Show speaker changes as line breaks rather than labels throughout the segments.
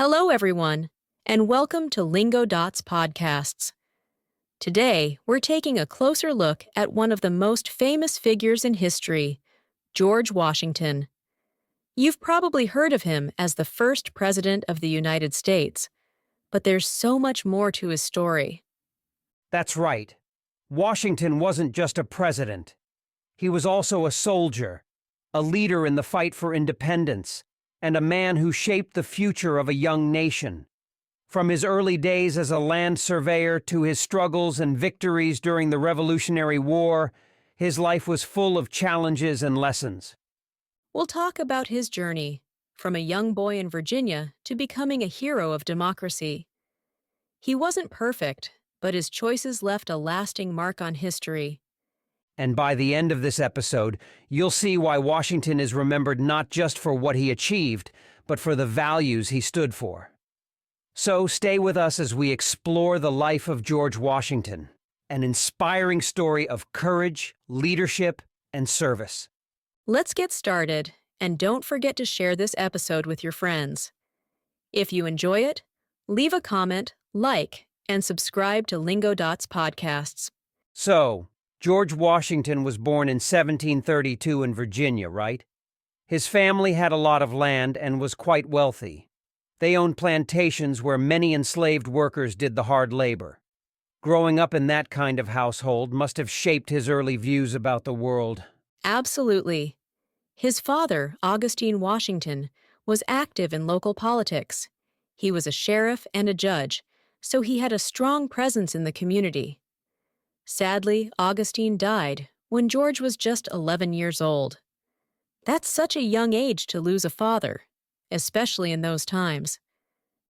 Hello, everyone, and welcome to Lingo Dots Podcasts. Today, we're taking a closer look at one of the most famous figures in history, George Washington. You've probably heard of him as the first president of the United States, but there's so much more to his story.
That's right. Washington wasn't just a president. He was also a soldier, a leader in the fight for independence, and a man who shaped the future of a young nation. From his early days as a land surveyor to his struggles and victories during the Revolutionary War, his life was full of challenges and lessons.
We'll talk about his journey, from a young boy in Virginia to becoming a hero of democracy. He wasn't perfect, but his choices left a lasting mark on history.
And by the end of this episode, you'll see why Washington is remembered not just for what he achieved, but for the values he stood for. So stay with us as we explore the life of George Washington, an inspiring story of courage, leadership, and service.
Let's get started, and don't forget to share this episode with your friends. If you enjoy it, leave a comment, like, and subscribe to Lingo Dots Podcasts.
So, George Washington was born in 1732 in Virginia, right? His family had a lot of land and was quite wealthy. They owned plantations where many enslaved workers did the hard labor. Growing up in that kind of household must have shaped his early views about the world.
Absolutely. His father, Augustine Washington, was active in local politics. He was a sheriff and a judge, so he had a strong presence in the community. Sadly, Augustine died when George was just 11 years old. That's such a young age to lose a father, especially in those times.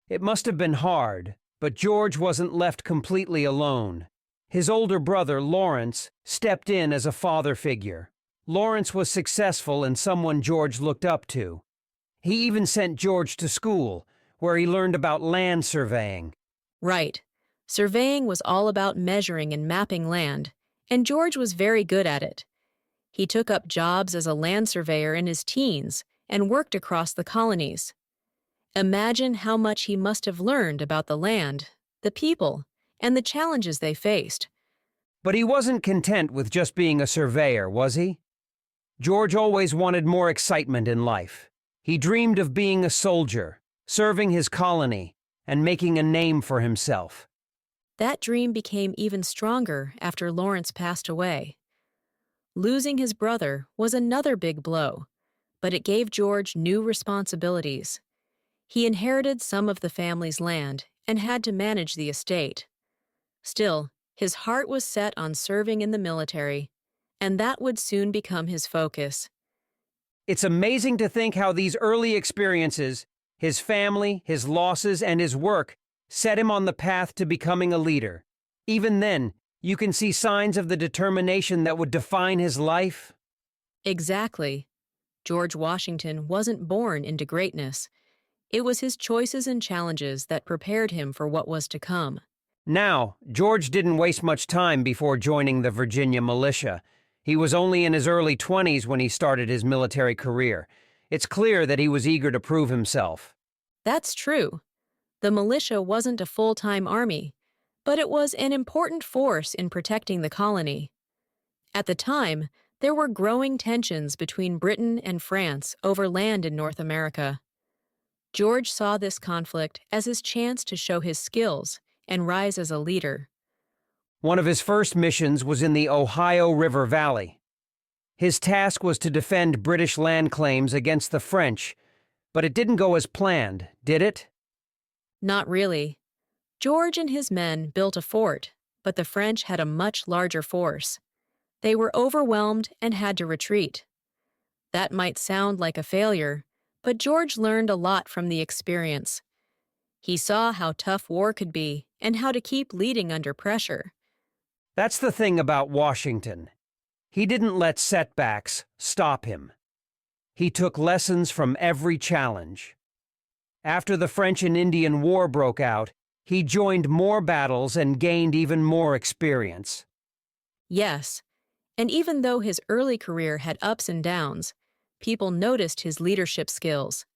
It must have been hard, but George wasn't left completely alone. His older brother, Lawrence, stepped in as a father figure. Lawrence was successful and someone George looked up to. He even sent George to school, where he learned about land surveying.
Right. Surveying was all about measuring and mapping land, and George was very good at it. He took up jobs as a land surveyor in his teens and worked across the colonies. Imagine how much he must have learned about the land, the people, and the challenges they faced.
But he wasn't content with just being a surveyor, was he? George always wanted more excitement in life. He dreamed of being a soldier, serving his colony, and making a name for himself.
That dream became even stronger after Lawrence passed away. Losing his brother was another big blow, but it gave George new responsibilities. He inherited some of the family's land and had to manage the estate. Still, his heart was set on serving in the military, and that would soon become his focus.
It's amazing to think how these early experiences, his family, his losses, and his work, set him on the path to becoming a leader. Even then, you can see signs of the determination that would define his life.
Exactly. George Washington wasn't born into greatness. It was his choices and challenges that prepared him for what was to come.
Now, George didn't waste much time before joining the Virginia militia. He was only in his early 20s when he started his military career. It's clear that he was eager to prove himself.
That's true. The militia wasn't a full-time army, but it was an important force in protecting the colony. At the time, there were growing tensions between Britain and France over land in North America. George saw this conflict as his chance to show his skills and rise as a leader.
One of his first missions was in the Ohio River Valley. His task was to defend British land claims against the French, but it didn't go as planned, did it?
Not really. George and his men built a fort, but the French had a much larger force. They were overwhelmed and had to retreat. That might sound like a failure, but George learned a lot from the experience. He saw how tough war could be and how to keep leading under pressure.
That's the thing about Washington. He didn't let setbacks stop him. He took lessons from every challenge. After the French and Indian War broke out, he joined more battles and gained even more experience.
Yes, and even though his early career had ups and downs, people noticed his leadership skills.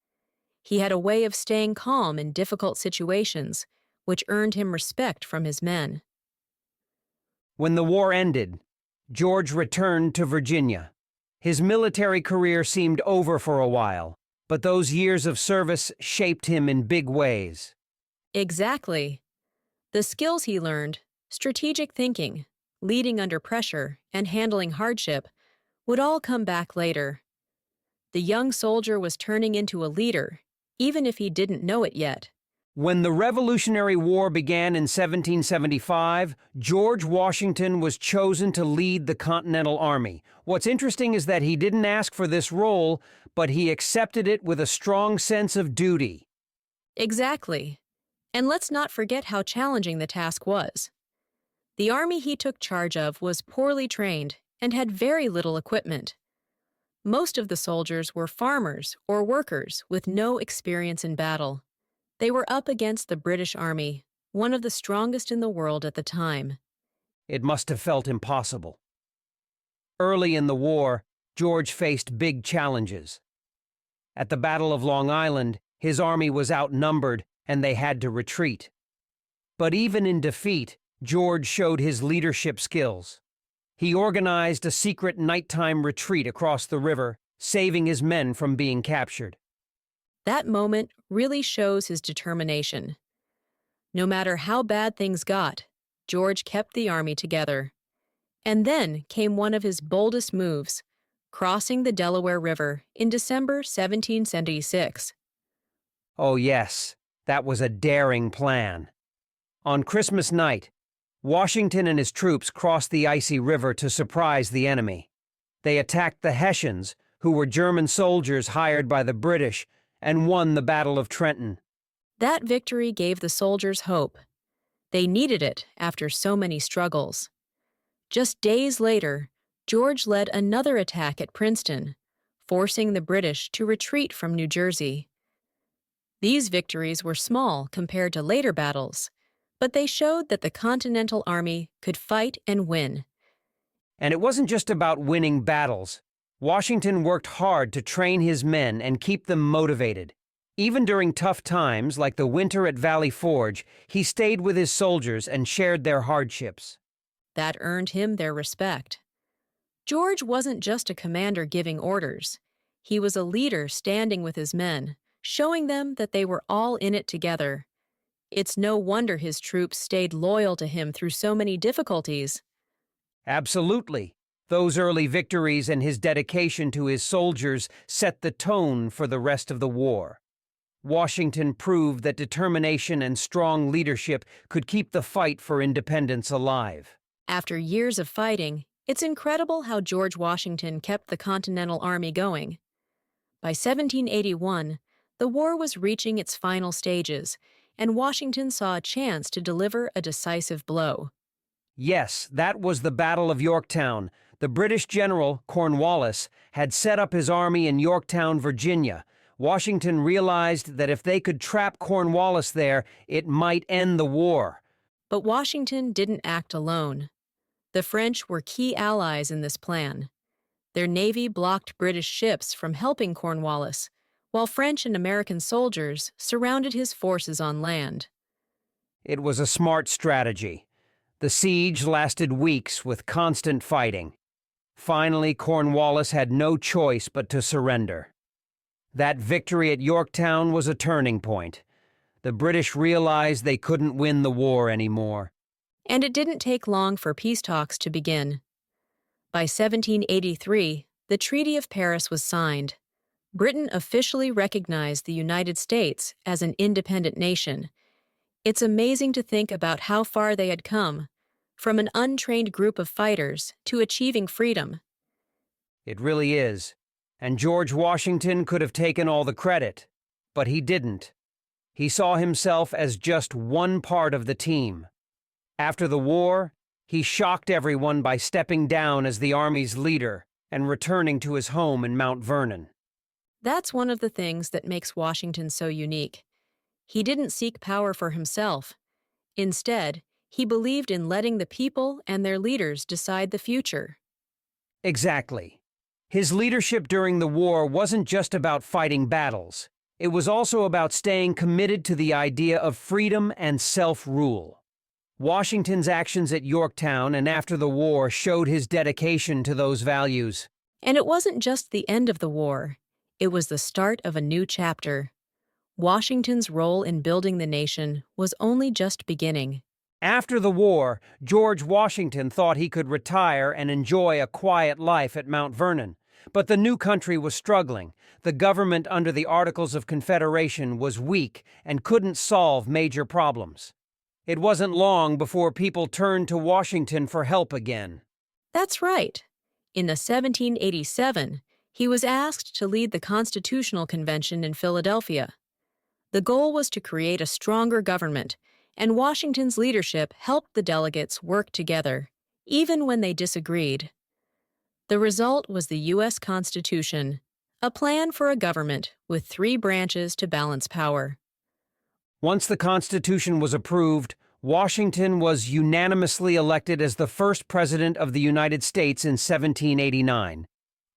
He had a way of staying calm in difficult situations, which earned him respect from his men.
When the war ended, George returned to Virginia. His military career seemed over for a while, but those years of service shaped him in big ways.
Exactly. The skills he learned, strategic thinking, leading under pressure, and handling hardship, would all come back later. The young soldier was turning into a leader, even if he didn't know it yet.
When the Revolutionary War began in 1775, George Washington was chosen to lead the Continental Army. What's interesting is that he didn't ask for this role, but he accepted it with a strong sense of duty.
Exactly. And let's not forget how challenging the task was. The army he took charge of was poorly trained and had very little equipment. Most of the soldiers were farmers or workers with no experience in battle. They were up against the British Army, one of the strongest in the world at the time.
It must have felt impossible. Early in the war, George faced big challenges. At the Battle of Long Island, his army was outnumbered and they had to retreat. But even in defeat, George showed his leadership skills. He organized a secret nighttime retreat across the river, saving his men from being captured.
That moment really shows his determination. No matter how bad things got, George kept the army together. And then came one of his boldest moves, crossing the Delaware River in December 1776.
Oh yes, that was a daring plan. On Christmas night, Washington and his troops crossed the icy river to surprise the enemy. They attacked the Hessians, who were German soldiers hired by the British, and won the Battle of Trenton.
That victory gave the soldiers hope. They needed it after so many struggles. Just days later, George led another attack at Princeton, forcing the British to retreat from New Jersey. These victories were small compared to later battles, but they showed that the Continental Army could fight and win.
And it wasn't just about winning battles. Washington worked hard to train his men and keep them motivated. Even during tough times, like the winter at Valley Forge, he stayed with his soldiers and shared their hardships.
That earned him their respect. George wasn't just a commander giving orders. He was a leader standing with his men, showing them that they were all in it together. It's no wonder his troops stayed loyal to him through so many difficulties.
Absolutely. Those early victories and his dedication to his soldiers set the tone for the rest of the war. Washington proved that determination and strong leadership could keep the fight for independence alive.
After years of fighting, it's incredible how George Washington kept the Continental Army going. By 1781, the war was reaching its final stages, and Washington saw a chance to deliver a decisive blow.
Yes, that was the Battle of Yorktown. The British general, Cornwallis, had set up his army in Yorktown, Virginia. Washington realized that if they could trap Cornwallis there, it might end the war.
But Washington didn't act alone. The French were key allies in this plan. Their navy blocked British ships from helping Cornwallis, while French and American soldiers surrounded his forces on land.
It was a smart strategy. The siege lasted weeks with constant fighting. Finally, Cornwallis had no choice but to surrender. That victory at Yorktown was a turning point. The British realized they couldn't win the war anymore.
And it didn't take long for peace talks to begin. By 1783, the Treaty of Paris was signed. Britain officially recognized the United States as an independent nation. It's amazing to think about how far they had come, from an untrained group of fighters to achieving freedom.
It really is. And George Washington could have taken all the credit, but he didn't. He saw himself as just one part of the team. After the war, he shocked everyone by stepping down as the Army's leader and returning to his home in Mount Vernon.
That's one of the things that makes Washington so unique. He didn't seek power for himself. Instead, he believed in letting the people and their leaders decide the future.
Exactly. His leadership during the war wasn't just about fighting battles. it was also about staying committed to the idea of freedom and self-rule. Washington's actions at Yorktown and after the war showed his dedication to those values.
And it wasn't just the end of the war, it was the start of a new chapter. Washington's role in building the nation was only just beginning.
After the war, George Washington thought he could retire and enjoy a quiet life at Mount Vernon. But the new country was struggling. The government under the Articles of Confederation was weak and couldn't solve major problems. It wasn't long before people turned to Washington for help again.
That's right. In the 1787, he was asked to lead the Constitutional Convention in Philadelphia. The goal was to create a stronger government, and Washington's leadership helped the delegates work together, even when they disagreed. The result was the U.S. Constitution, a plan for a government with 3 branches to balance power.
Once the Constitution was approved, Washington was unanimously elected as the first president of the United States in 1789.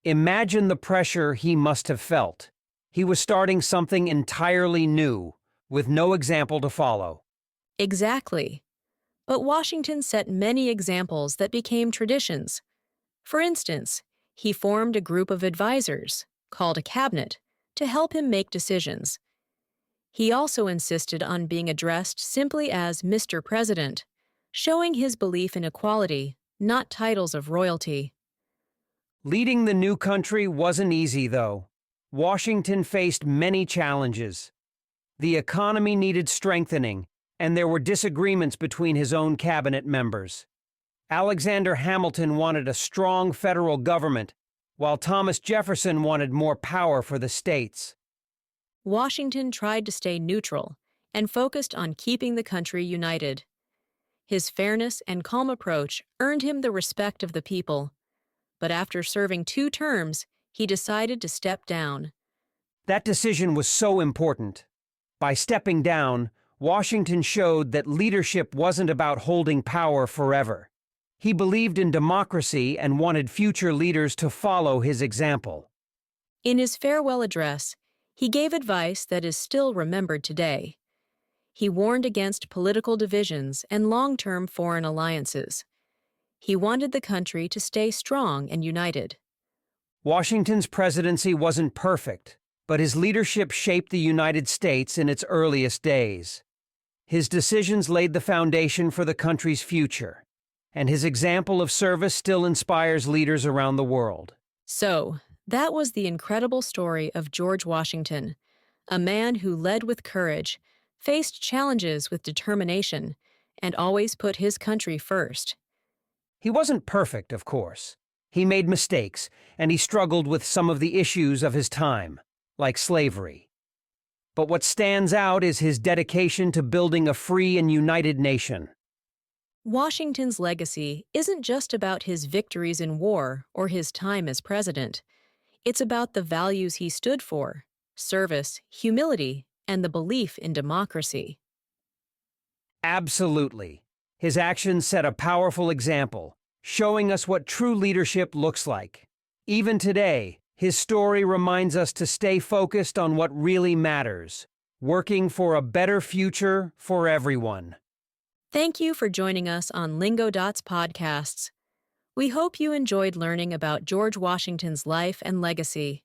Imagine the pressure he must have felt. He was starting something entirely new, with no example to follow.
Exactly. But Washington set many examples that became traditions. For instance, he formed a group of advisors, called a cabinet, to help him make decisions. He also insisted on being addressed simply as Mr. President, showing his belief in equality, not titles of royalty.
Leading the new country wasn't easy, though. Washington faced many challenges. The economy needed strengthening, and there were disagreements between his own cabinet members. Alexander Hamilton wanted a strong federal government, while Thomas Jefferson wanted more power for the states.
Washington tried to stay neutral and focused on keeping the country united. His fairness and calm approach earned him the respect of the people. But after serving 2 terms, he decided to step down.
That decision was so important. By stepping down, Washington showed that leadership wasn't about holding power forever. He believed in democracy and wanted future leaders to follow his example.
In his farewell address, he gave advice that is still remembered today. He warned against political divisions and long-term foreign alliances. He wanted the country to stay strong and united.
Washington's presidency wasn't perfect, but his leadership shaped the United States in its earliest days. His decisions laid the foundation for the country's future, and his example of service still inspires leaders around the world.
So, that was the incredible story of George Washington, a man who led with courage, faced challenges with determination, and always put his country first.
He wasn't perfect, of course. He made mistakes, and he struggled with some of the issues of his time, like slavery. But what stands out is his dedication to building a free and united nation.
Washington's legacy isn't just about his victories in war or his time as president. It's about the values he stood for: service, humility, and the belief in democracy.
Absolutely. His actions set a powerful example, showing us what true leadership looks like. Even today, his story reminds us to stay focused on what really matters, working for a better future for everyone.
Thank you for joining us on Lingo.'s podcasts. We hope you enjoyed learning about George Washington's life and legacy.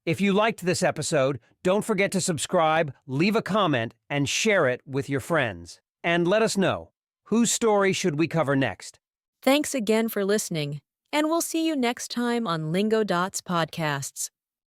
If you liked this episode, don't forget to subscribe, leave a comment, and share it with your friends. And let us know, whose story should we cover next?
Thanks again for listening, and we'll see you next time on Lingo.'s podcasts.